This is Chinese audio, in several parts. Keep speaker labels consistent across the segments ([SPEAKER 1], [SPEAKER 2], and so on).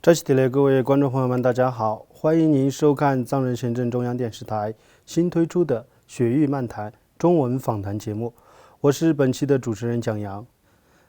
[SPEAKER 1] 这期的各位观众朋友们，大家好，欢迎您收看藏人行政中央电视台新推出的雪域漫谈中文访谈节目，我是本期的主持人蒋阳。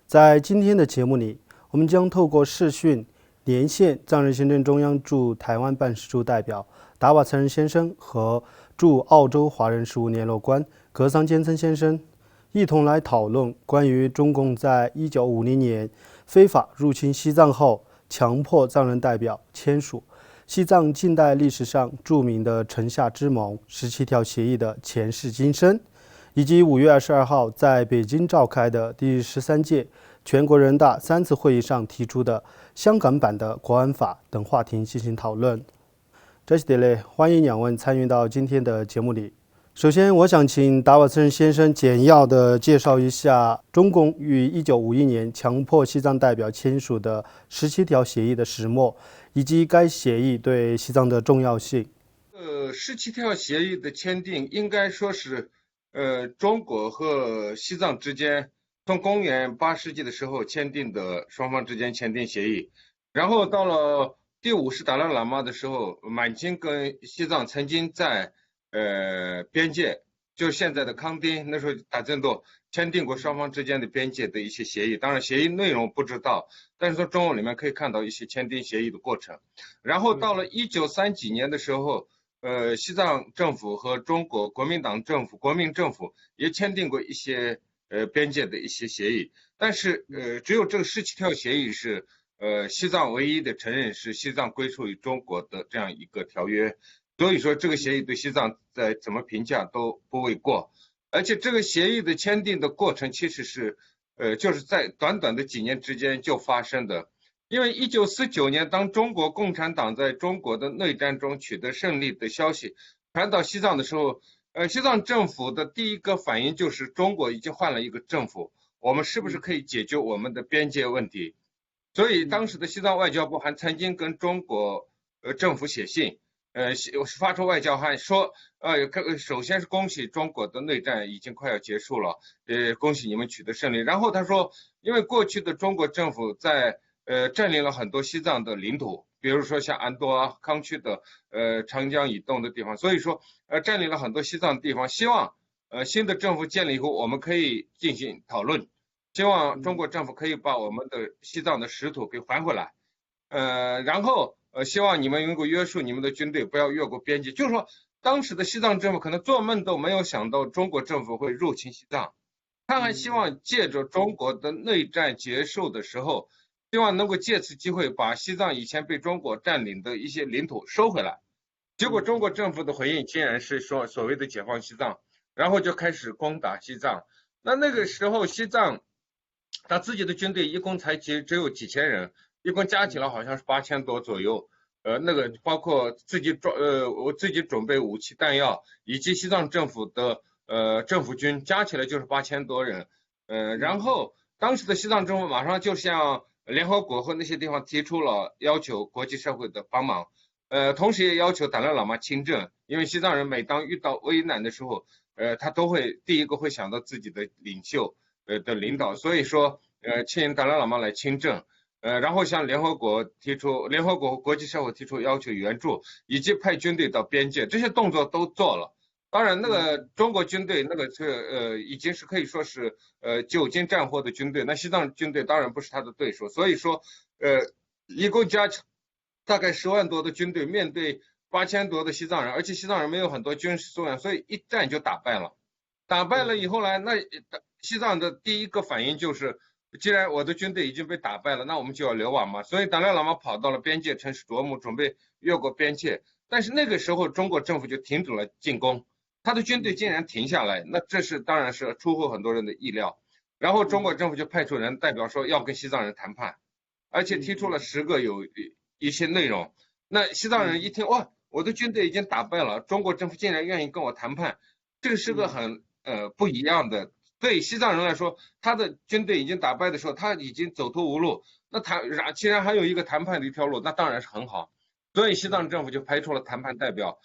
[SPEAKER 1] 在今天的节目里，我们将透过视讯连线藏人行政中央驻台湾办事处代表达瓦岑仁先生和驻澳洲华人事务联络官格桑坚森先生，一同来讨论关于中共在1950年非法入侵西藏后，强迫藏人代表签署西藏近代历史上著名的城下之盟17条协议的前世今生，以及5月22号在北京召开的第13届全国人大3次会议上提出的香港版的国安法等话题进行讨论。这期的欢迎两位参与到今天的节目里。首先，我想请达瓦岑仁先生简要的介绍一下中共于1951年强迫西藏代表签署的17条协议的始末，以及该协议对西藏的重要性。
[SPEAKER 2] 17条协议的签订应该说是，中国和西藏之间从公元8世纪的时候签订的，双方之间签订协议，然后到了第50达赖喇嘛的时候，满清跟西藏曾经在边界，就现在的康定，那时候打震斗签订过双方之间的边界的一些协议，当然协议内容不知道，但是从中文里面可以看到一些签订协议的过程。然后到了1930几年的时候，西藏政府和中国国民党政府、国民政府也签订过一些边界的一些协议，但是只有这个17条协议是西藏唯一的承认是西藏归属于中国的这样一个条约。所以说这个协议对西藏在怎么评价都不为过，而且这个协议的签订的过程其实是就是在短短的几年之间就发生的。因为1949年当中国共产党在中国的内战中取得胜利的消息传到西藏的时候，西藏政府的第一个反应就是中国已经换了一个政府，我们是不是可以解决我们的边界问题？所以当时的西藏外交部还曾经跟中国政府写信，发出外交函说，首先是恭喜中国的内战已经快要结束了，恭喜你们取得胜利。然后他说，因为过去的中国政府在占领了很多西藏的领土，比如说像安多啊、康区的长江以东的地方，所以说占领了很多西藏地方，希望新的政府建立以后，我们可以进行讨论，希望中国政府可以把我们的西藏的实土给还回来，然后希望你们能够约束你们的军队，不要越过边界。就是说，当时的西藏政府可能做梦都没有想到中国政府会入侵西藏，他还希望借着中国的内战结束的时候，希望能够借此机会把西藏以前被中国占领的一些领土收回来。结果中国政府的回应竟然是说所谓的解放西藏，然后就开始攻打西藏。那个时候西藏他自己的军队一共才只有几千人，一共加起来好像是8000多左右。那个包括我自己准备武器弹药，以及西藏政府的政府军加起来就是8000多人。然后当时的西藏政府马上就向联合国和那些地方提出了要求国际社会的帮忙，同时也要求达赖喇嘛亲政，因为西藏人每当遇到危难的时候，他都会第一个会想到自己的领袖的领导，所以说请达赖喇嘛来亲政。然后向联合国国际社会提出要求援助，以及派军队到边界，这些动作都做了。当然，那个中国军队那个已经是可以说是久经战祸的军队，那西藏军队当然不是他的对手，所以说一共加大概10万多的军队面对8000多的西藏人，而且西藏人没有很多军事素养，所以一战就打败了。打败了以后呢，那西藏的第一个反应就是，既然我的军队已经被打败了，那我们就要流亡嘛。所以达赖喇嘛跑到了边界城市卓木，准备越过边界。但是那个时候，中国政府就停止了进攻，他的军队竟然停下来，那这是当然是出乎很多人的意料。然后中国政府就派出人代表说要跟西藏人谈判，而且提出了10个有一些内容。那西藏人一听，哇，我的军队已经打败了，中国政府竟然愿意跟我谈判，这个是个很不一样的。对西藏人来说，他的军队已经打败的时候，他已经走投无路，那既然还有一个谈判的一条路，那当然是很好。所以西藏政府就派出了谈判代表，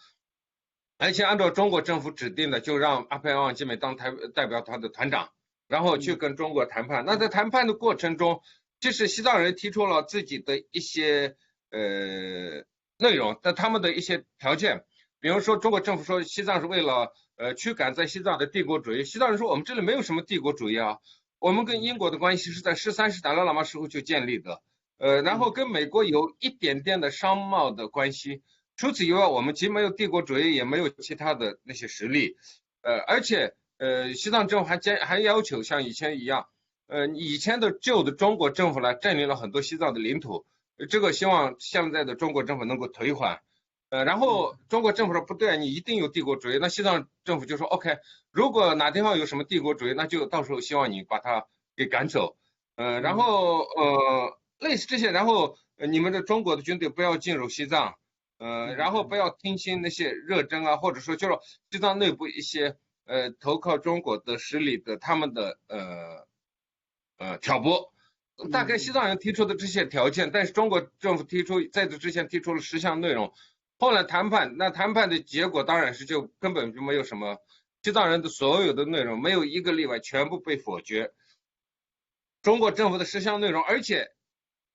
[SPEAKER 2] 而且按照中国政府指定的，就让阿佩旺基美当代表团的团长，然后去跟中国谈判。那在谈判的过程中，即使西藏人提出了自己的一些内容，但他们的一些条件，比如说中国政府说西藏是为了驱赶在西藏的帝国主义，西藏人说我们这里没有什么帝国主义啊，我们跟英国的关系是在13世达赖喇嘛时候就建立的，然后跟美国有一点点的商贸的关系，除此以外，我们既没有帝国主义，也没有其他的那些实力，而且西藏政府还要求像以前一样，以前的旧的中国政府呢占领了很多西藏的领土，这个希望现在的中国政府能够退还。然后中国政府说不对，你一定有帝国主义。那西藏政府就说 OK，如果哪地方有什么帝国主义，那就到时候希望你把它给赶走。然后类似这些，然后你们的中国的军队不要进入西藏，然后不要听信那些热征啊，或者说就是西藏内部一些投靠中国的势力的他们的挑拨。大概西藏人提出的这些条件，但是中国政府在这之前提出了10项内容。后来谈判，那谈判的结果当然是就根本就没有什么，西藏人的所有的内容没有一个例外，全部被否决。中国政府的10项内容，而且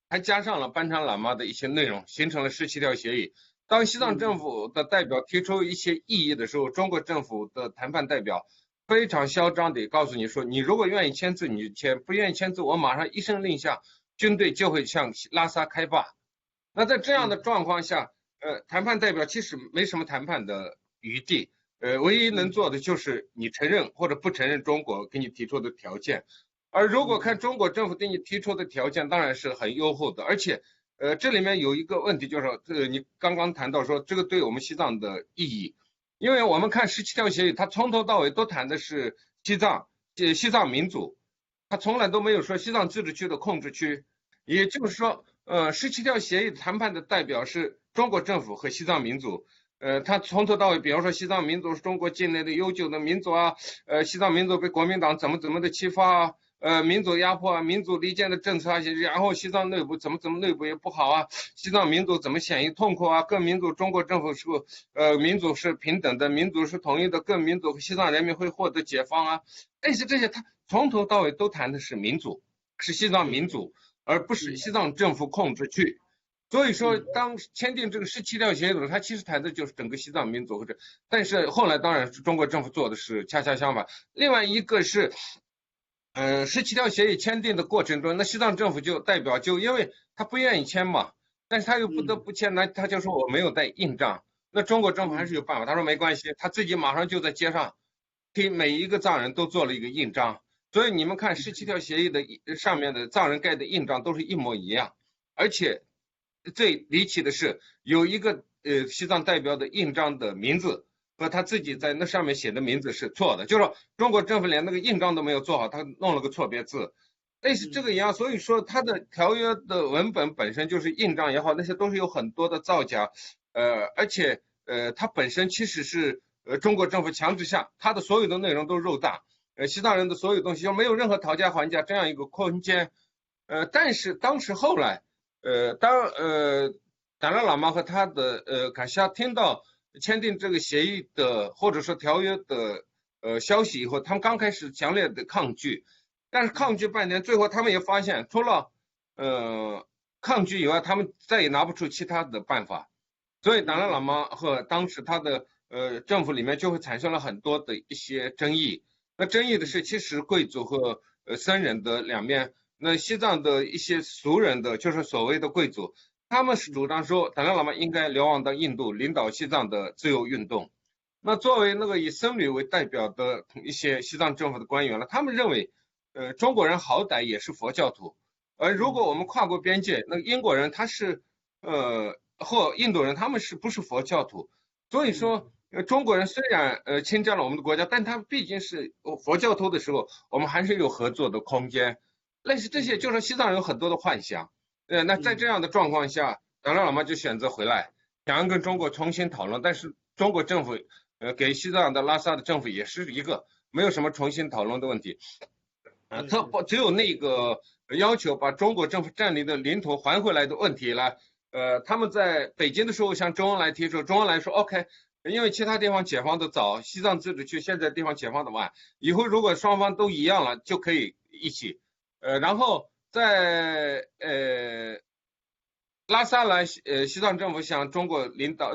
[SPEAKER 2] 还加上了班禅喇嘛的一些内容，形成了17条协议。当西藏政府的代表提出一些异议的时候，中国政府的谈判代表非常嚣张地告诉你说，你如果愿意签字你就签，不愿意签字我马上一声令下，军队就会向拉萨开坝。那在这样的状况下，谈判代表其实没什么谈判的余地，唯一能做的就是你承认或者不承认中国给你提出的条件。而如果看中国政府对你提出的条件，当然是很优厚的，而且，这里面有一个问题，就是说，你刚刚谈到说这个对我们西藏的意义，因为我们看17条协议，它从头到尾都谈的是西藏民主，它从来都没有说西藏自治区的控制区，也就是说。17条协议谈判的代表是中国政府和西藏民族，他从头到尾，比方说西藏民族是中国境内的悠久的民族啊，西藏民族被国民党怎么的欺负啊，民族压迫啊，民族离间的政策啊，然后西藏内部怎么内部也不好啊，西藏民族怎么显于痛苦啊，各民族中国政府说，民族是平等的，民族是统一的，各民族和西藏人民会获得解放啊，类似这些，他从头到尾都谈的是民主，是西藏民主。而不是西藏政府控制区，所以说当签订这个17条协议的时候，它其实谈的就是整个西藏民族或者，但是后来当然是中国政府做的是恰恰相反。另外一个是，17条协议签订的过程中，那西藏政府就代表因为他不愿意签嘛，但是他又不得不签，那他就说我没有带印章，那中国政府还是有办法，他说没关系，他自己马上就在街上给每一个藏人都做了一个印章。所以你们看17条协议的上面的藏人盖的印章都是一模一样，而且最离奇的是有一个西藏代表的印章的名字和他自己在那上面写的名字是错的，就是说中国政府连那个印章都没有做好，他弄了个错别字，类似这个一样。所以说他的条约的文本本身就是印章也好，那些都是有很多的造假，而且它本身其实是中国政府强制下，它的所有的内容都是肉弹。西藏人的所有东西就没有任何讨价还价这样一个空间，但是当时后来，当达赖喇嘛和他的卡西亚听到签订这个协议的或者说条约的消息以后，他们刚开始强烈的抗拒，但是抗拒半年，最后他们也发现除了抗拒以外，他们再也拿不出其他的办法，所以达赖喇嘛和当时他的政府里面就会产生了很多的一些争议。那争议的是，其实贵族和僧人的两面。那西藏的一些俗人的，就是所谓的贵族，他们是主张说，达赖喇嘛应该流亡到印度，领导西藏的自由运动。那作为那个以僧侣为代表的一些西藏政府的官员了，他们认为，中国人好歹也是佛教徒，而如果我们跨过边界，那英国人他是或印度人他们不是佛教徒，所以说。中国人虽然侵占了我们的国家，但他毕竟是佛教徒的时候，我们还是有合作的空间。类似这些，就是西藏人有很多的幻想。那在这样的状况下，达赖喇嘛就选择回来，想要跟中国重新讨论。但是中国政府给西藏的拉萨的政府也是一个没有什么重新讨论的问题。只有那个要求把中国政府占领的领土还回来的问题了。他们在北京的时候向周恩来提出，周恩来说 OK。因为其他地方解放的早，西藏自治区现在地方解放的晚，以后如果双方都一样了，就可以一起。然后在拉萨来，西藏政府向中国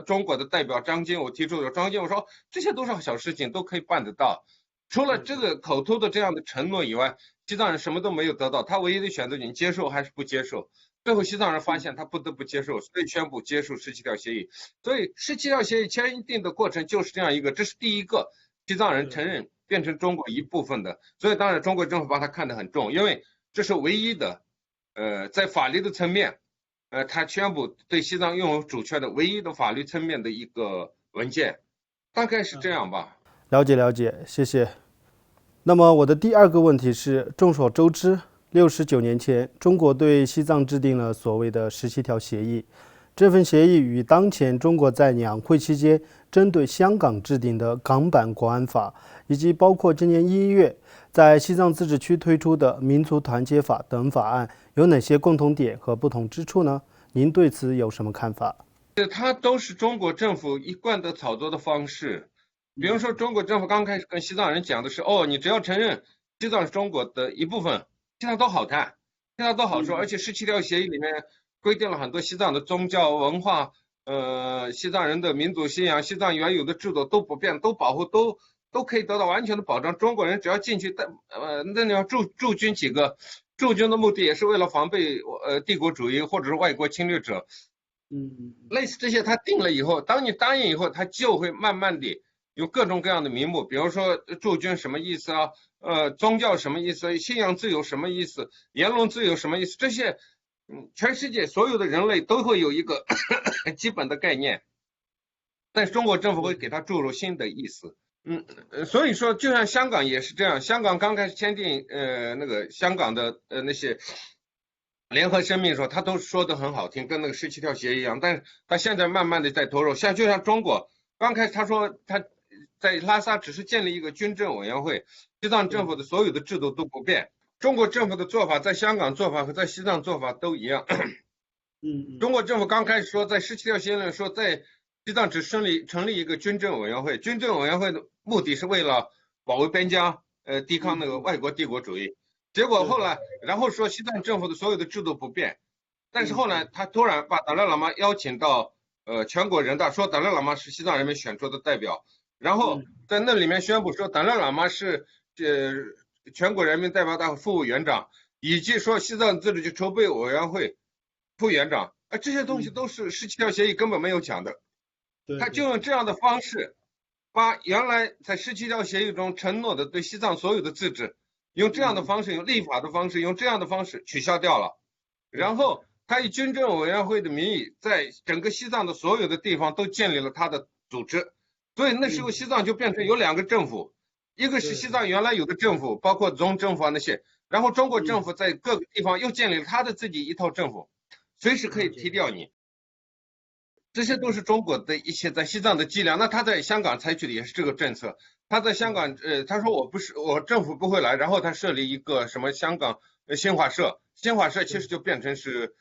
[SPEAKER 2] 中国的代表张金武提出的，张金武说这些都是小事情，都可以办得到。除了这个口头的这样的承诺以外，西藏人什么都没有得到，他唯一的选择你接受还是不接受。最后西藏人发现他不得不接受，所以宣布接受17条协议。所以17条协议签订的过程就是这样一个，这是第一个西藏人承认变成中国一部分的。所以当然中国政府把它看得很重，因为这是唯一的，在法律的层面。他宣布对西藏拥有主权的唯一的法律层面的一个文件，大概是这样吧。
[SPEAKER 1] 了解了解，谢谢。那么我的第二个问题是，众所周知，69年前，中国对西藏制定了所谓的17条协议。这份协议与当前中国在两会期间针对香港制定的港版国安法，以及包括今年1月在西藏自治区推出的民族团结法等法案，有哪些共同点和不同之处呢？您对此有什么看法？
[SPEAKER 2] 它都是中国政府一贯的炒作的方式。比如说，中国政府刚开始跟西藏人讲的是，你只要承认西藏是中国的一部分，其他都好谈，其他都好说。而且17条协议里面规定了很多西藏的宗教文化，西藏人的民族信仰，西藏原有的制度都不变，都保护，都可以得到完全的保障。中国人只要进去，那你要驻军几个，驻军的目的也是为了防备帝国主义或者是外国侵略者。类似这些他定了以后，当你答应以后，他就会慢慢的有各种各样的名目，比如说驻军什么意思啊，宗教什么意思，信仰自由什么意思，言论自由什么意思，这些全世界所有的人类都会有一个基本的概念，但是中国政府会给他注入新的意思。所以说就像香港也是这样，香港刚开始签订那个香港的那些联合声明的时候，他都说的很好听，跟那个17条协议一样，但是他现在慢慢的在投入，就像中国刚开始他说他在拉萨只是建立一个军政委员会，西藏政府的所有的制度都不变，中国政府的做法在香港做法和在西藏做法都一样。中国政府刚开始说在17条协议里说在西藏只成立一个军政委员会，军政委员会的目的是为了保卫边疆，抵抗那个外国帝国主义。结果后来，然后说西藏政府的所有的制度不变，但是后来他突然把达赖喇嘛邀请到全国人大，说达赖喇嘛是西藏人民选出的代表，然后在那里面宣布说达赖喇嘛是全国人民代表大会副委员长，以及说西藏自治区筹备委员会副委员长，这些东西都是17条协议根本没有讲的。他就用这样的方式，把原来在17条协议中承诺的对西藏所有的自治，用这样的方式，用立法的方式，用这样的方式取消掉了。然后他以军政委员会的名义，在整个西藏的所有的地方都建立了他的组织。所以那时候西藏就变成有2个政府，一个是西藏原来有的政府，包括总政府啊那些，然后中国政府在各个地方又建立了他的自己一套政府，随时可以踢掉你。这些都是中国的一些在西藏的伎俩。那他在香港采取的也是这个政策。他在香港，他说我政府不会来，然后他设立一个什么香港新华社，新华社其实就变成是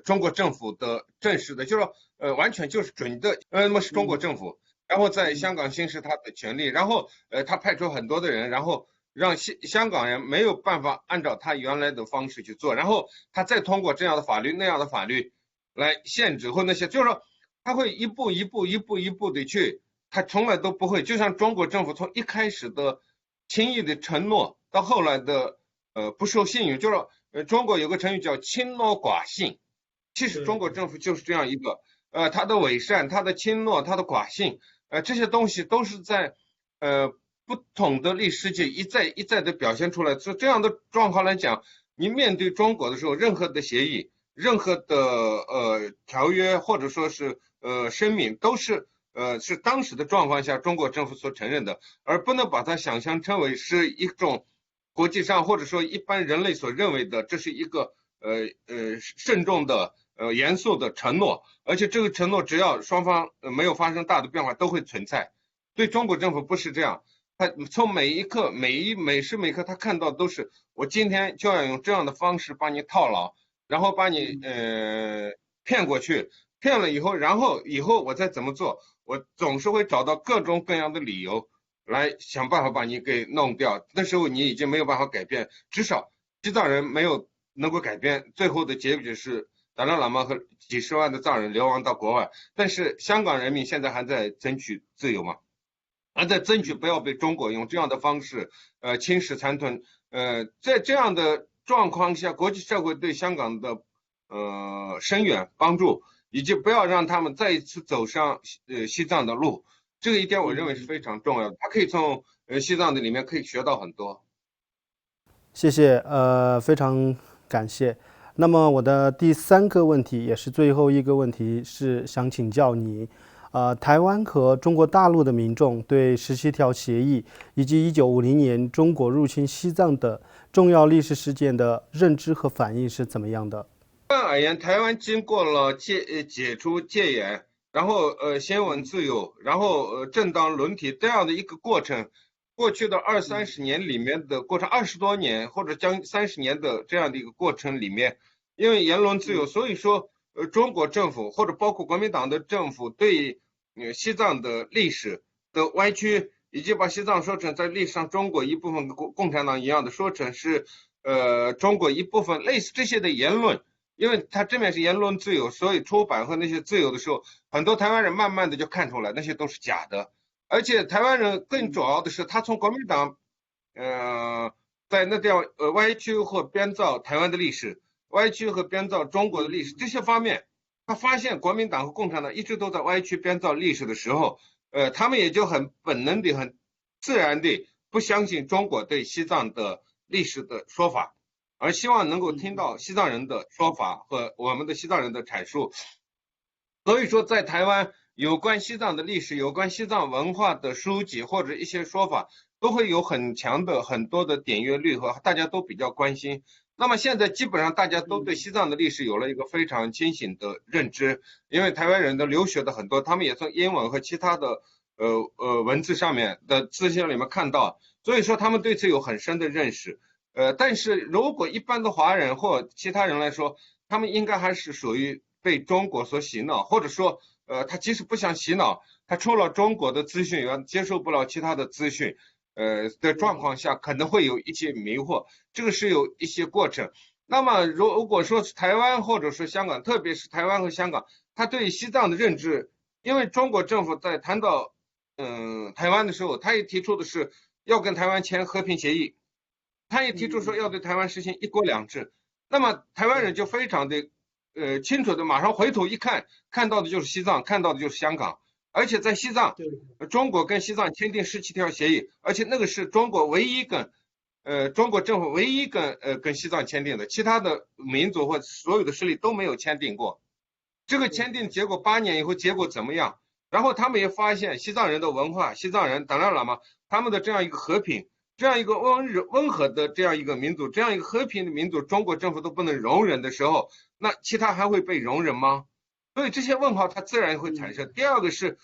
[SPEAKER 2] 中国政府的正式的，就是说完全就是准的，那么是中国政府，然后在香港行使他的权利，然后他派出很多的人，然后让香港人没有办法按照他原来的方式去做，然后他再通过这样的法律那样的法律来限制或那些，就是说。他会一步一步的去，他从来都不会，就像中国政府从一开始的轻易的承诺，到后来的不受信用，就是中国有个成语叫轻诺寡信，其实中国政府就是这样一个，他的伪善，他的轻诺，他的寡信，这些东西都是在不同的历史世界一再的表现出来。就这样的状况来讲，你面对中国的时候，任何的协议，任何的条约或者说是声明都是是当时的状况下中国政府所承认的，而不能把它想象成为是一种国际上或者说一般人类所认为的这是一个慎重的严肃的承诺，而且这个承诺只要双方没有发生大的变化都会存在。对中国政府不是这样，他从每一刻每时每刻他看到都是我今天就要用这样的方式把你套牢，然后把你骗过去，骗了以后，然后以后我再怎么做，我总是会找到各种各样的理由来想办法把你给弄掉。那时候你已经没有办法改变，至少西藏人没有能够改变，最后的结局是达赖喇嘛和几十万的藏人流亡到国外，但是香港人民现在还在争取自由嘛，还在争取不要被中国用这样的方式侵蚀残存。在这样的状况下，国际社会对香港的声援帮助，以及不要让他们再一次走上西藏的路，这个一点我认为是非常重要的。他可以从西藏的里面可以学到很多。
[SPEAKER 1] 谢谢，非常感谢。那么我的第3个问题，也是最后一个问题，是想请教你，台湾和中国大陆的民众对17条协议以及1950年中国入侵西藏的重要历史事件的认知和反应是怎么样的？
[SPEAKER 2] 一般而言，台湾经过了解除戒严，然后新闻自由，然后政党轮替这样的一个过程。过去的20-30年里面的过程，20多年或者将30年的这样的一个过程里面，因为言论自由，所以说中国政府或者包括国民党的政府对西藏的历史的歪曲，以及把西藏说成在历史上中国一部分跟共产党一样的说成是中国一部分，类似这些的言论。因为它这面是言论自由，所以出版和那些自由的时候，很多台湾人慢慢的就看出来那些都是假的。而且台湾人更主要的是，他从国民党，在那地方歪曲或编造台湾的历史，歪曲和编造中国的历史这些方面，他发现国民党和共产党一直都在歪曲编造历史的时候，他们也就很本能的、很自然的不相信中国对西藏的历史的说法，而希望能够听到西藏人的说法和我们的西藏人的阐述。所以说，在台湾，有关西藏的历史、有关西藏文化的书籍或者一些说法，都会有很强的很多的点阅率和大家都比较关心。那么现在基本上大家都对西藏的历史有了一个非常清醒的认知，因为台湾人的留学的很多，他们也从英文和其他的文字上面的资讯里面看到，所以说他们对此有很深的认识。但是如果一般的华人或其他人来说，他们应该还是属于被中国所洗脑，或者说他即使不想洗脑，他除了中国的资讯，也接受不了其他的资讯，的状况下，可能会有一些迷惑，这个是有一些过程。那么如果说是台湾或者是香港，特别是台湾和香港，他对西藏的认知，因为中国政府在谈到台湾的时候，他也提出的是要跟台湾签和平协议，他也提出说要对台湾实行一国两制。那么台湾人就非常的清楚的马上回头一看，看到的就是西藏，看到的就是香港。而且在西藏，中国跟西藏签订17条协议，而且那个是中国唯一跟中国政府唯一跟西藏签订的，其他的民族或所有的势力都没有签订过。这个签订结果8年以后结果怎么样？然后他们也发现西藏人的文化，西藏人达赖喇嘛他们的这样一个和平，这样一个温和的这样一个民族，这样一个和平的民族，中国政府都不能容忍的时候，那其他还会被容忍吗？所以这些问号它自然会产生。第二个是，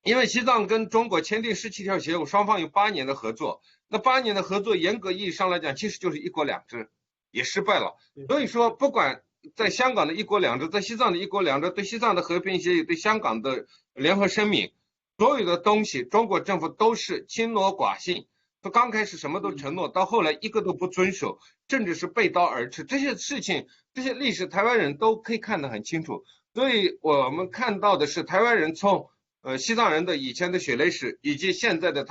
[SPEAKER 2] 因为西藏跟中国签订17条协议，双方有8年的合作，那8年的合作严格意义上来讲，其实就是一国两制，也失败了。所以说，不管在香港的一国两制，在西藏的一国两制，对西藏的和平协议，对香港的联合声明，所有的东西，中国政府都是轻诺寡信。他刚开始什么都承诺，到后来一个都不遵守，甚至是背道而驰。这些事情，这些历史，台湾人都可以看得很清楚。所以我们看到的是，台湾人从西藏人的以前的血泪史，以及现在的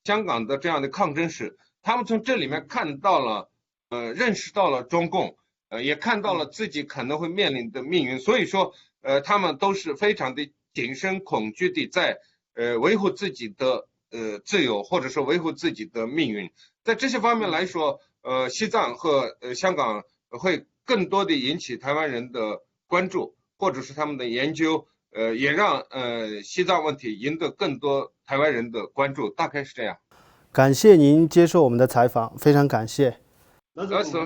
[SPEAKER 2] 香港的这样的抗争史，他们从这里面看到了，认识到了中共，也看到了自己可能会面临的命运。所以说，他们都是非常的谨慎恐惧的在维护自己的自由，或者说维护自己的命运。在这些方面来说，西藏和香港会更多的引起台湾人的关注，或者是他们的研究，也让西藏问题赢得更多台湾人的关注，大概是这样。
[SPEAKER 1] 感谢您接受我们的采访，非常感谢。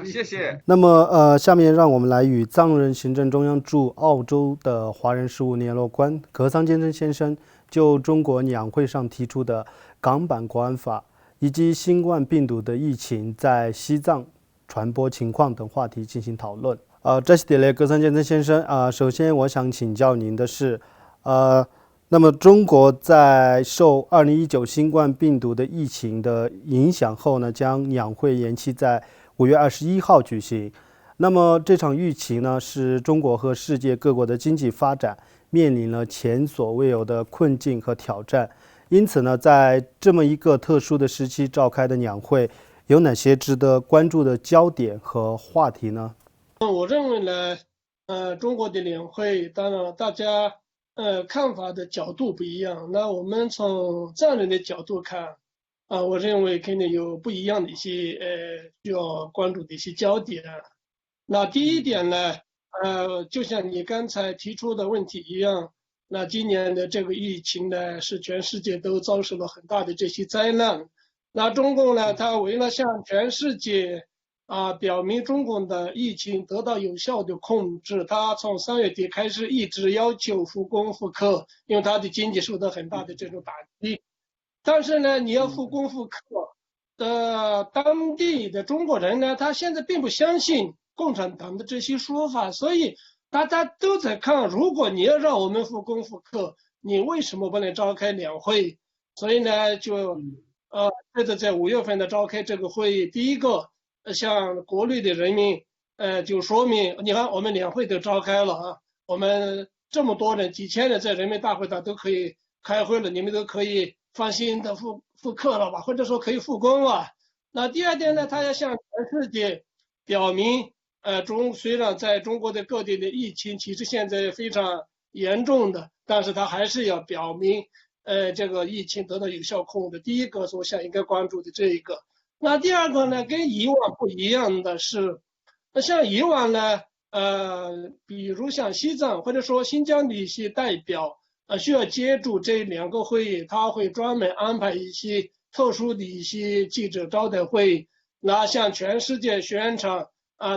[SPEAKER 2] 谢谢。
[SPEAKER 1] 那么下面让我们来与藏人行政中央驻澳洲的华人事务联络官格桑坚真先生就中国两会上提出的港版国安法以及新冠病毒的疫情在西藏传播情况等话题进行讨论。这是的，格桑坚真先生首先我想请教您的是，那么中国在受2019新冠病毒的疫情的影响后呢，将两会延期在5月21号举行。那么这场疫情呢，使中国和世界各国的经济发展面临了前所未有的困境和挑战。因此呢，在这么一个特殊的时期召开的两会，有哪些值得关注的焦点和话题呢？
[SPEAKER 3] 我认为呢，中国的两会，当然大家看法的角度不一样。那我们从藏人的角度看，我认为肯定有不一样的一些需要关注的一些焦点。那第一点呢，就像你刚才提出的问题一样，那今年的这个疫情呢，是全世界都遭受了很大的这些灾难。那中共呢，它为了向全世界表明中共的疫情得到有效的控制，他从3月底开始一直要求复工复课，因为他的经济受到很大的这种打击。但是呢，你要复工复课当地的中国人呢，他现在并不相信共产党的这些说法，所以大家都在看，如果你要让我们复工复课，你为什么不能召开两会？所以呢，这次在5月份的召开这个会议，第一个向国内的人民就说明，你看我们两会都召开了啊，我们这么多人几千人在人民大会堂都可以开会了，你们都可以放心的复课了吧，或者说可以复工了。那第二点呢，他要向全世界表明，虽然在中国的各地的疫情其实现在非常严重的，但是他还是要表明，这个疫情得到有效控制。第一个是我想应该关注的这一个。那第二个呢，跟以往不一样的是，那像以往呢，比如像西藏或者说新疆的一些代表，需要接触这两个会议，他会专门安排一些特殊的一些记者招待会，那向全世界宣传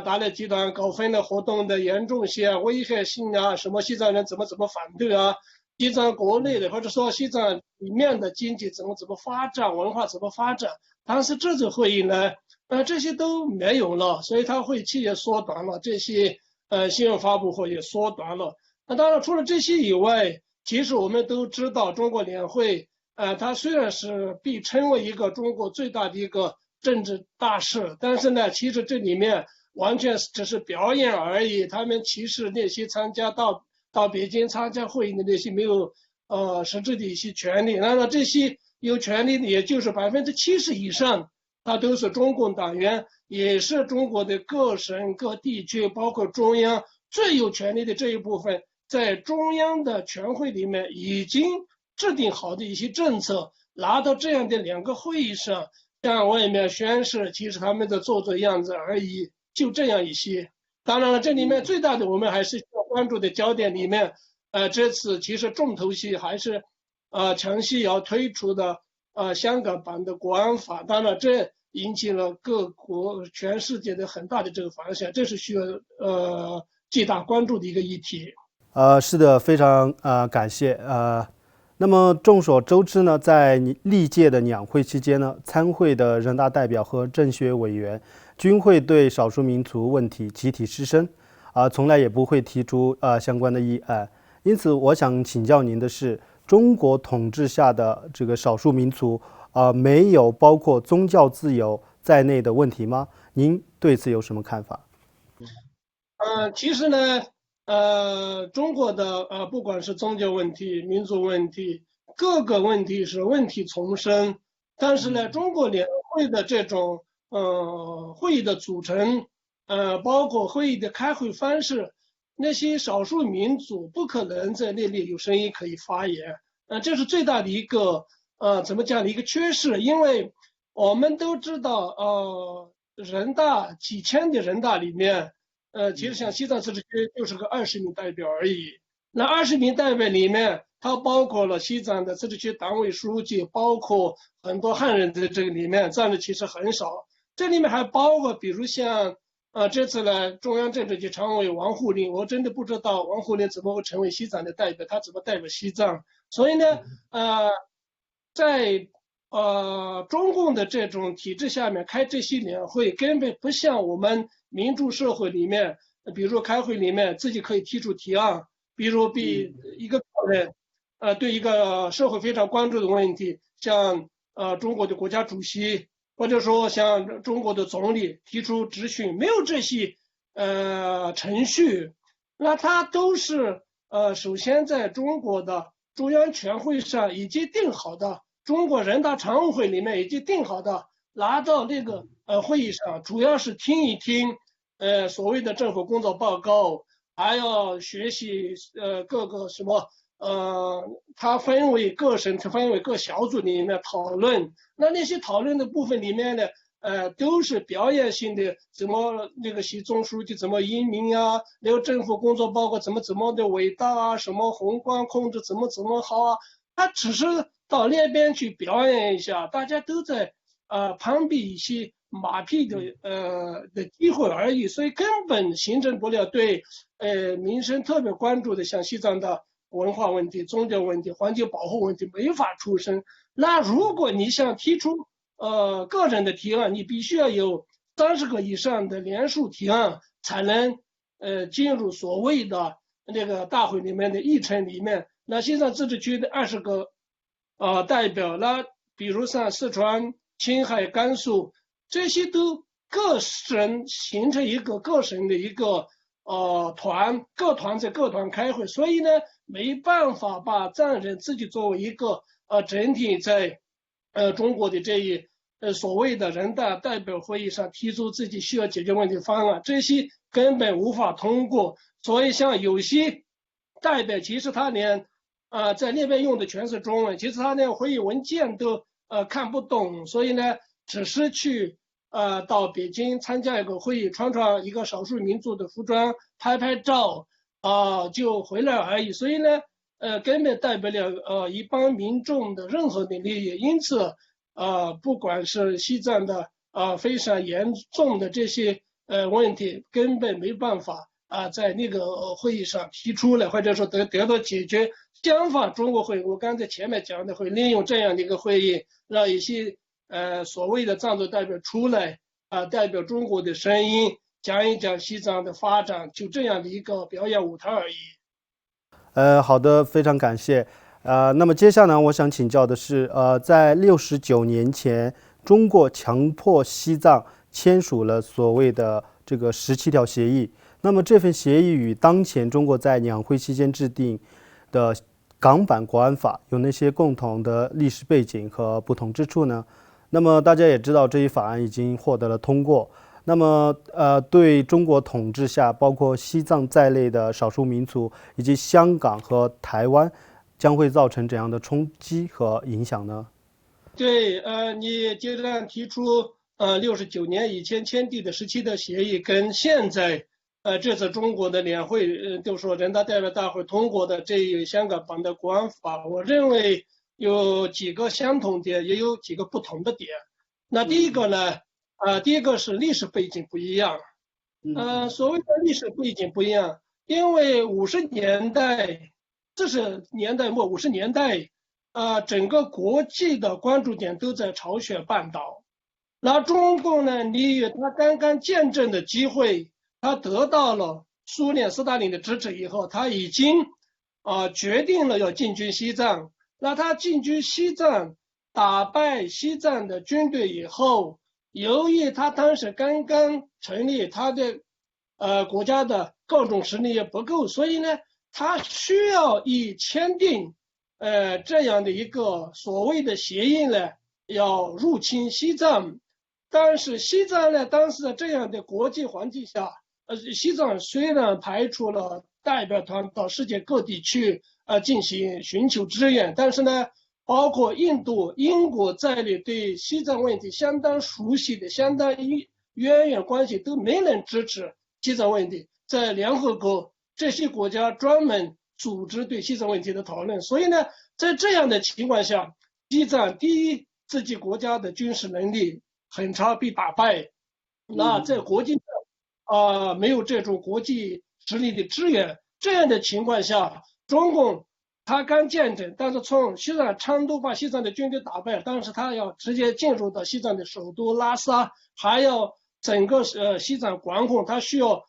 [SPEAKER 3] 达赖集团搞分裂活动的严重性、危害性什么西藏人怎么反对西藏国内的或者说西藏里面的经济怎么发展，文化怎么发展。但是这次会议呢，这些都没有了，所以他会期也缩短了，这些新闻发布会也缩短了。那当然除了这些以外，其实我们都知道中国两会，它虽然是被称为一个中国最大的一个政治大事，但是呢，其实这里面完全只是表演而已。他们其实那些参加到北京参加会议的那些没有实质的一些权利，那这些有权利的也就是70%以上，他都是中共党员，也是中国的各省各地区包括中央最有权利的这一部分，在中央的全会里面已经制定好的一些政策，拿到这样的两个会议上向外面宣示，其实他们在做样子而已，就这样一些。当然了，这里面最大的我们还是需要关注的焦点里面，这次其实重头戏还是城西要推出的香港版的国安法，当然这引起了各国全世界的很大的这个反响，这是需要极大关注的一个议题。
[SPEAKER 1] 是的，非常感谢。那么众所周知呢，在历届的两会期间呢，参会的人大代表和政协委员均会对少数民族问题集体失声，从来也不会提出相关的议案。因此，我想请教您的是，中国统治下的这个少数民族没有包括宗教自由在内的问题吗？您对此有什么看法？
[SPEAKER 3] 其实呢，中国的不管是宗教问题、民族问题，各个问题是问题丛生。但是呢，中国两会的这种会议的组成，包括会议的开会方式，那些少数民族不可能在那里有声音可以发言。这是最大的一个怎么讲的一个缺失，因为我们都知道人大几千的人大里面。其实像西藏自治区就是个20名代表而已。那20名代表里面，它包括了西藏的自治区党委书记，包括很多汉人在这个里面，占的其实很少。这里面还包括，比如像这次呢，中央政治局常委王沪宁，我真的不知道王沪宁怎么会成为西藏的代表，他怎么代表西藏？所以呢，在中共的这种体制下面开这些两会，根本不像我们民主社会里面，比如开会里面自己可以提出提案，比如比一个个人对一个社会非常关注的问题，像中国的国家主席或者说像中国的总理提出质询，没有这些程序，那它都是首先在中国的中央全会上已经定好的，中国人大常委会里面已经定好的，拿到那个会议上，主要是听一听所谓的政府工作报告，还要学习各个什么它分为各省，分为各小组里面讨论，那些讨论的部分里面呢，都是表演性的，怎么那个习总书记怎么英明啊，那个政府工作报告怎么的伟大啊，什么宏观控制怎么好啊，他只是到那边去表演一下，大家都在攀比一些马屁的机会而已，所以根本形成不了对民生特别关注的像西藏的文化问题、宗教问题、环境保护问题没法出声。那如果你想提出个人的提案，你必须要有30个以上的联署提案，才能进入所谓的那个大会里面的议程里面。那西藏自治区的20个代表，那比如像四川、青海、甘肃，这些都各省形成一个各省的一个团，各团在各团开会，所以呢没办法把藏人自己作为一个整体在中国的这一所谓的人大代表会议上提出自己需要解决问题方案，这些根本无法通过。所以像有些代表其实他连在那边用的全是中文，其实他连会议文件都看不懂，所以呢只是去到北京参加一个会议，穿一个少数民族的服装，拍照就回来而已，所以呢根本代表了一般民众的任何的利益。因此不管是西藏的非常严重的这些问题，根本没办法在那个会议上提出来，或者说得到解决。相反，中国会，我刚才前面讲的，会利用这样的一个会议，让一些所谓的藏族代表出来代表中国的声音，讲一讲西藏的发展，就这样的一个表演舞台而已。
[SPEAKER 1] 好的，非常感谢。那么接下来我想请教的是，在69年前，中国强迫西藏签署了所谓的这个17条协议。那么这份协议与当前中国在两会期间制定的港版国安法有那些共同的历史背景和不同之处呢？那么大家也知道，这一法案已经获得了通过。那么对中国统治下包括西藏在内的少数民族以及香港和台湾将会造成怎样的冲击和影响呢？
[SPEAKER 3] 对，你既然提出69年以前签订的17条协议跟现在这次中国的两会就说人大代表大会通过的这一香港版的国安法，我认为有几个相同点，也有几个不同的点。那第一个呢，第一个是历史背景不一样。所谓的历史背景不一样，因为50年代40年代末50年代整个国际的关注点都在朝鲜半岛。那中共呢，利用他刚刚见证的机会，他得到了苏联斯大林的支持以后，他已经决定了要进军西藏。那他进军西藏，打败西藏的军队以后，由于他当时刚刚成立，他的国家的各种实力也不够，所以呢，他需要以签订这样的一个所谓的协议呢，要入侵西藏。但是西藏呢，当时在这样的国际环境下，西藏虽然派出了代表团到世界各地去进行寻求支援，但是呢，包括印度、英国在内对西藏问题相当熟悉的、相当渊源关系都没能支持西藏问题，在联合国这些国家专门组织对西藏问题的讨论。所以呢，在这样的情况下，西藏第一，自己国家的军事能力很差，被打败。那在国际上没有这种国际实力的支援，这样的情况下，中共他刚建政，但是从西藏成都把西藏的军队打败，但是他要直接进入到西藏的首都拉萨，还要整个西藏管控，他需要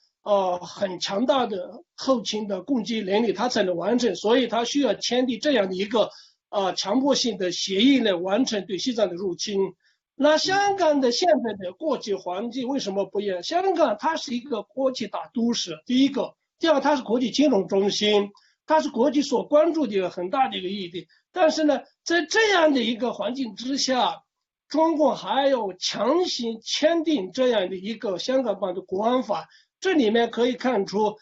[SPEAKER 3] 很强大的后勤的供给能力，他才能完成，所以他需要签订这样的一个强迫性的协议来完成对西藏的入侵。那香港的现在的国际环境为什么不一样？香港它是一个国际大都市，第一个，第二它是国际金融中心，它是国际所关注的一个很大的一个议题。但是呢，在这样的一个环境之下，中共还要强行签订这样的一个香港版的国安法，这里面可以看出，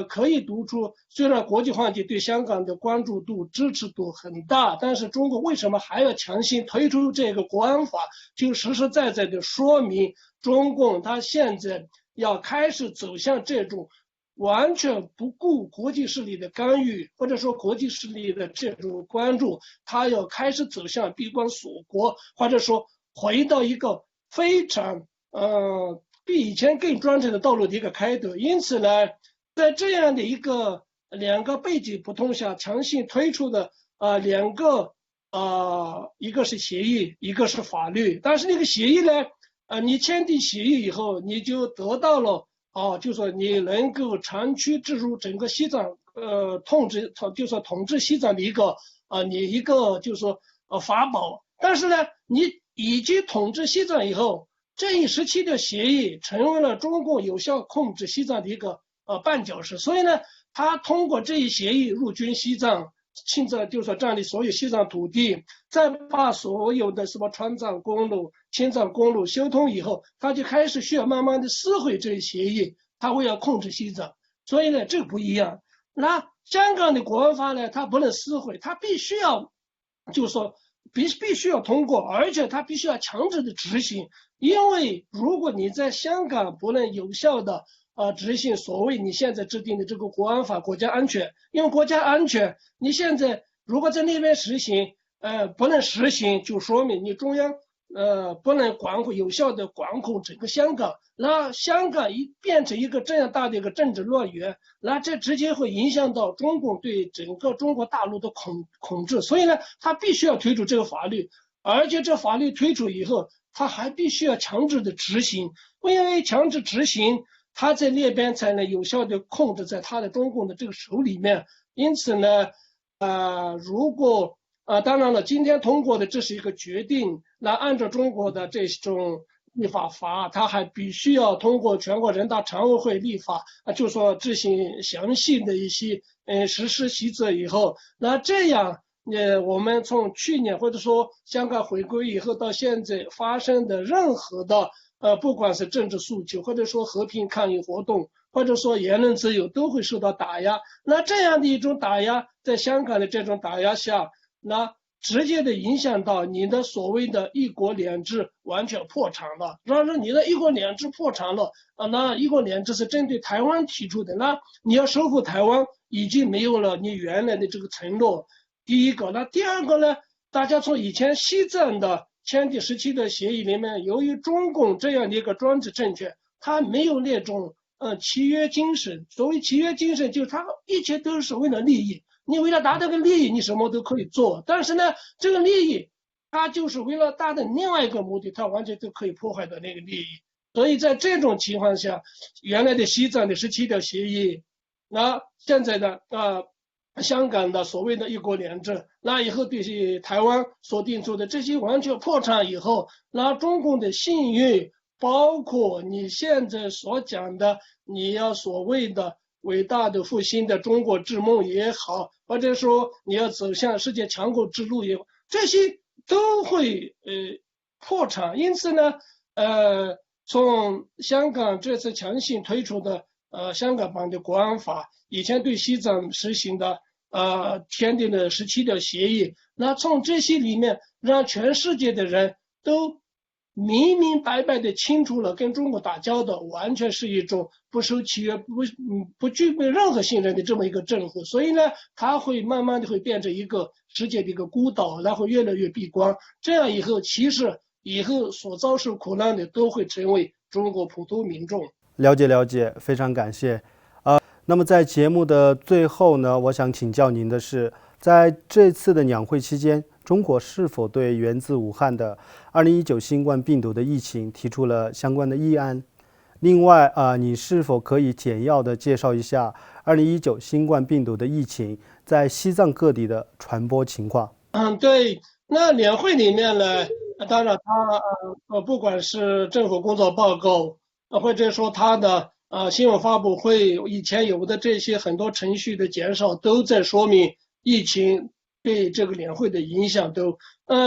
[SPEAKER 3] 可以读出，虽然国际环境对香港的关注度、支持度很大，但是中国为什么还要强行推出这个国安法，就实实在在的说明中共他现在要开始走向这种完全不顾国际势力的干预，或者说国际势力的这种关注，他要开始走向闭关锁国，或者说回到一个非常比以前更专制的道路的一个开端。因此呢，在这样的一个两个背景不同下强行推出的两个一个是协议，一个是法律。但是那个协议呢，你签订协议以后，你就得到了就说你能够长驱直入整个西藏统治西藏的一个你一个就是说法宝。但是呢，你已经统治西藏以后，这一时期的协议成为了中共有效控制西藏的一个绊脚石。所以呢，他通过这一协议入军西藏，现在就是说占领所有西藏土地，再把所有的什么川藏公路、青藏公路修通以后，他就开始需要慢慢的撕毁这一协议，他为了控制西藏。所以呢，这个不一样。那香港的国安法呢，它不能撕毁，它必须要就是说必须要通过，而且它必须要强制的执行。因为如果你在香港不能有效的执行所谓你现在制定的这个国安法、国家安全，因为国家安全你现在如果在那边实行不能实行，就说明你中央不能有效的管控整个香港，那香港一变成一个这样大的一个政治乱源，那这直接会影响到中共对整个中国大陆的控制。所以呢，他必须要推出这个法律，而且这法律推出以后，他还必须要强制的执行，因为强制执行，他在那边才能有效的控制在他的中共的这个手里面。因此呢，如果当然了，今天通过的这是一个决定，那按照中国的这种立法法，它还必须要通过全国人大常委会立法，就说执行详细的一些实施细则以后，那这样我们从去年或者说香港回归以后到现在发生的任何的不管是政治诉求，或者说和平抗议活动，或者说言论自由，都会受到打压。那这样的一种打压，在香港的这种打压下，那直接的影响到你的所谓的一国两制完全破产了。如果说你的一国两制破产了那一国两制是针对台湾提出的，那你要收复台湾已经没有了你原来的这个承诺。第一个，那第二个呢，大家从以前西藏的签订17的协议里面，由于中共这样的一个专制政权，它没有那种契约精神。所谓契约精神，就是它一切都是为了利益，你为了达到个利益，你什么都可以做。但是呢，这个利益它就是为了达到另外一个目的，它完全都可以破坏的那个利益。所以在这种情况下，原来的西藏的17条协议，那现在的香港的所谓的一国两制，那以后对台湾所定出的这些完全破产以后，那中共的信誉，包括你现在所讲的你要所谓的伟大的复兴的中国之梦也好，或者说你要走向世界强国之路也好，这些都会破产。因此呢从香港这次强行推出的香港版的国安法，以前对西藏实行的签订的17条协议，那从这些里面让全世界的人都明明白白的清楚了，跟中国打交道完全是一种不守契约、不具备任何信任的这么一个政府。所以呢，它会慢慢的会变成一个世界的一个孤岛，然后越来越闭关。这样以后，其实以后所遭受苦难的都会成为中国普通民众。
[SPEAKER 1] 了解，非常感谢。那么在节目的最后呢，我想请教您的是，在这次的两会期间，中国是否对源自武汉的2019新冠病毒的疫情提出了相关的议案？另外你是否可以简要的介绍一下2019新冠病毒的疫情在西藏各地的传播情况？
[SPEAKER 3] 对，那两会里面呢，当然他不管是政府工作报告，或者说他的新闻发布会以前有的这些很多程序的减少，都在说明疫情对这个年会的影响都。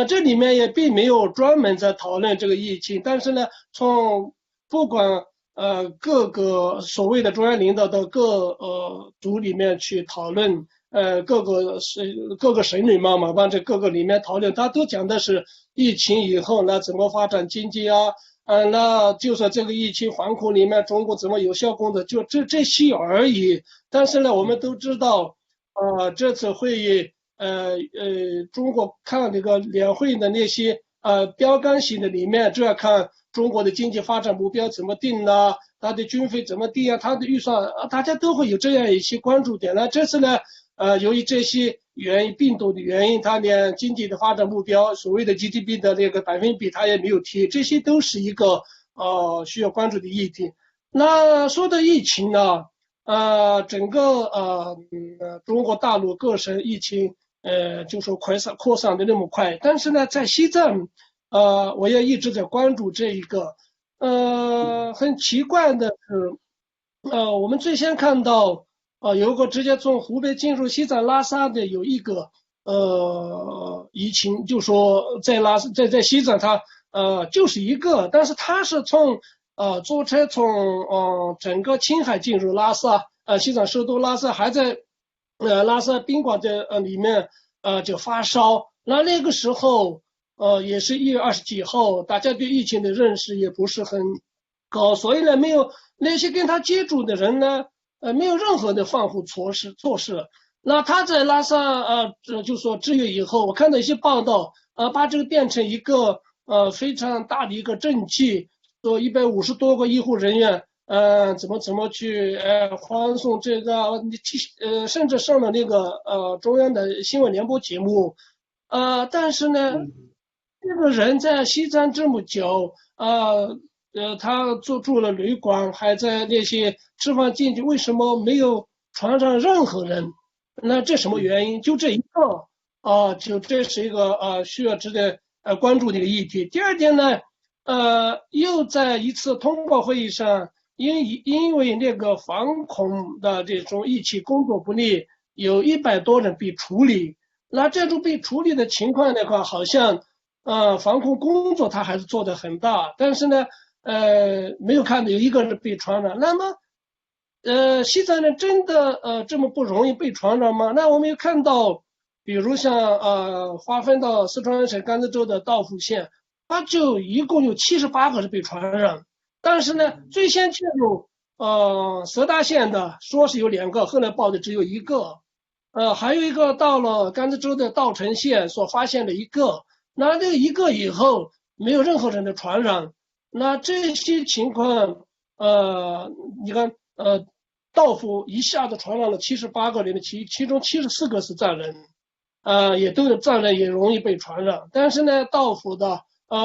[SPEAKER 3] 这里面也并没有专门在讨论这个疫情，但是呢，从不管各个所谓的中央领导的各组里面去讨论，各个省里嘛，往这各个里面讨论，他都讲的是疫情以后呢怎么发展经济啊，那就说这个疫情防控里面中国怎么有效工作，就这些而已。但是呢，我们都知道，这次会议，中国看这个两会的那些标杆性的里面，就要看中国的经济发展目标怎么定呢？它的军费怎么定啊？它的预算，大家都会有这样一些关注点。那这次呢，由于这些病毒的原因，它连经济的发展目标，所谓的 GDP 的那个百分比，它也没有提，这些都是一个需要关注的议题。那说到疫情呢，整个中国大陆各省疫情就说扩散的那么快，但是呢，在西藏，我也一直在关注这一个，很奇怪的是，我们最先看到，有个直接从湖北进入西藏拉萨的有一个疫情，就说在西藏它就是一个，但是它是从坐车从整个青海进入拉萨，西藏首都拉萨，还在拉萨宾馆的里面就发烧，那个时候也是1月20几号，大家对疫情的认识也不是很高，所以呢没有那些跟他接触的人呢没有任何的防护措施。那他在拉萨就说治愈以后，我看到一些报道把这个变成一个非常大的一个政绩，说150多个医护人员怎么去欢送这个甚至上了那个中央的新闻联播节目，但是呢，这个人在西藏这么久，他住了旅馆，还在那些吃饭进去，为什么没有传染任何人？那这什么原因？就这一个就这是一个需要值得关注的一个议题。第二点呢，又在一次通报会议上，因为那个防控的这种疫情工作不力，有100多人被处理。那这种被处理的情况的话，好像防控工作他还是做得很大，但是呢，没有看到有一个人被传染。那么西藏人真的这么不容易被传染吗？那我们又看到，比如像划分到四川省甘孜州的道孚县，它就一共有78个人被传染，但是呢，最先进入色达县的说是有2个，后来报的只有1个，还有一个到了甘孜州的稻城县所发现的1个，那这1个以后没有任何人的传染，那这些情况你看道孚一下子传染了78个人，其中74个是藏人，也都有藏人也容易被传染，但是呢，道孚的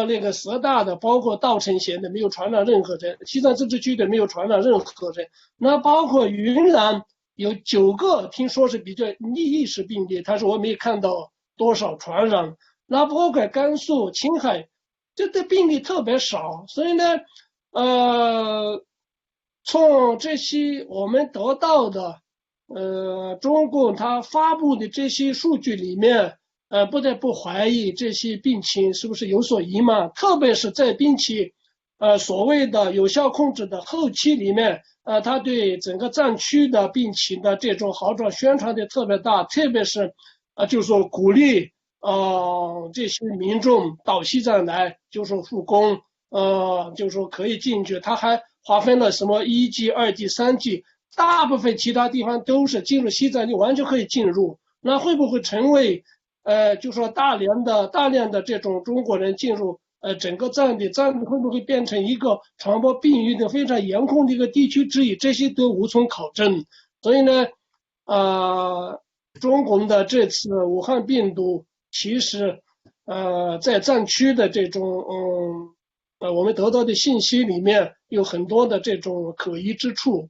[SPEAKER 3] 那个色达的，包括稻城县的没有传染任何人，西藏自治区的没有传染任何人，那包括云南有9个听说是比较历史病例，但是我没有看到多少传染，那包括甘肃、青海，这的病例特别少，所以呢，从这些我们得到的中共他发布的这些数据里面，不得不怀疑这些病情是不是有所隐瞒，特别是在病情所谓的有效控制的后期里面，他对整个藏区的病情的这种好转宣传的特别大，特别是就是说鼓励这些民众到西藏来，就是说复工，就是说可以进去，他还划分了什么1级、2级、3级，大部分其他地方都是进入西藏就完全可以进入，那会不会成为就说大量的这种中国人进入整个藏地会不会变成一个传播病疫的非常严控的一个地区之一，这些都无从考证。所以呢中国的这次武汉病毒其实在藏区的这种我们得到的信息里面有很多的这种可疑之处。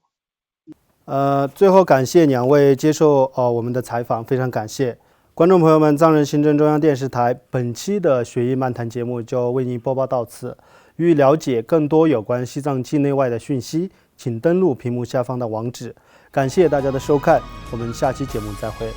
[SPEAKER 1] 最后感谢2位接受我们的采访，非常感谢。观众朋友们，藏人行政中央电视台本期的学艺漫谈节目就为您播报到此。欲了解更多有关西藏境内外的讯息，请登录屏幕下方的网址。感谢大家的收看，我们下期节目再会。